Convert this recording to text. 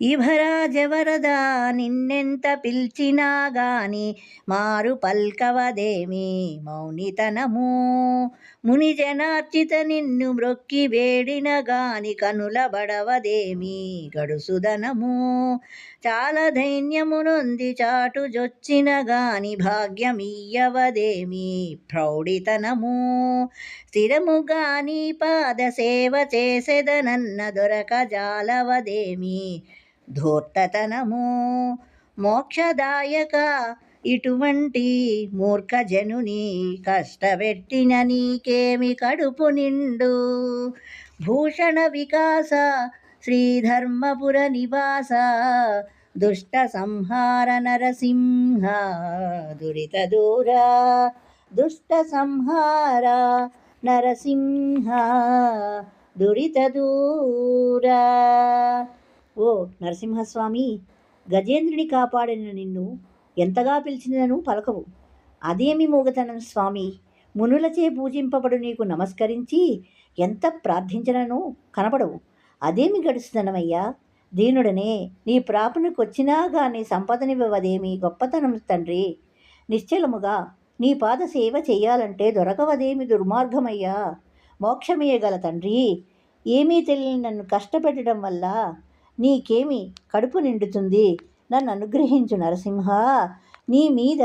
ఇభరాజవరదా నిన్నెంత పిలిచినా గాని మారు పల్కవదేమి మౌనితనము. మునిజనార్చిత నిన్ను మ్రొక్కి వేడిన గాని కనుల బడవదేమి గడుసుదనము. చాలా ధైన్యమునొంది చాటు జొచ్చిన గాని భాగ్యమియ్యవదేమి ప్రౌఢితనము. స్థిరముగా నీ పాద సేవ చేసెదనన్న దొరక జాలవదేమి ధూర్తతనము. మోక్షదాయక ఇటువంటి మూర్ఖజనుని కష్టపెట్టిన నీకేమి కడుపు నిండు. భూషణ వికాస శ్రీధర్మపుర నివాస దుష్ట సంహార నరసింహ దురిత దూర. దుష్ట సంహార నరసింహ దురిత దూర. ఓ నరసింహస్వామి, గజేంద్రుని కాపాడిన నిన్ను ఎంతగా పిలిచినను పలకవు. అదేమి మూగతనం స్వామి. మునులచే పూజింపబడు నీకు నమస్కరించి ఎంత ప్రార్థించినను కనపడవు. అదేమి గడుస్తున్నమయ్యా. దీనుడనే నీ ప్రాపునకొచ్చినా గాని సంపదనివ్వదేమి గొప్పతనం తండ్రి. నిశ్చలముగా నీ పాద సేవ చెయ్యాలంటే దొరకవదేమి దుర్మార్గమయ్యా. మోక్షమేయగల తండ్రి, ఏమీ తెలియని నన్ను కష్టపెట్టడం వల్ల నీకేమి కడుపు నిండుతుంది. నన్ను అనుగ్రహించు నరసింహ. నీ మీద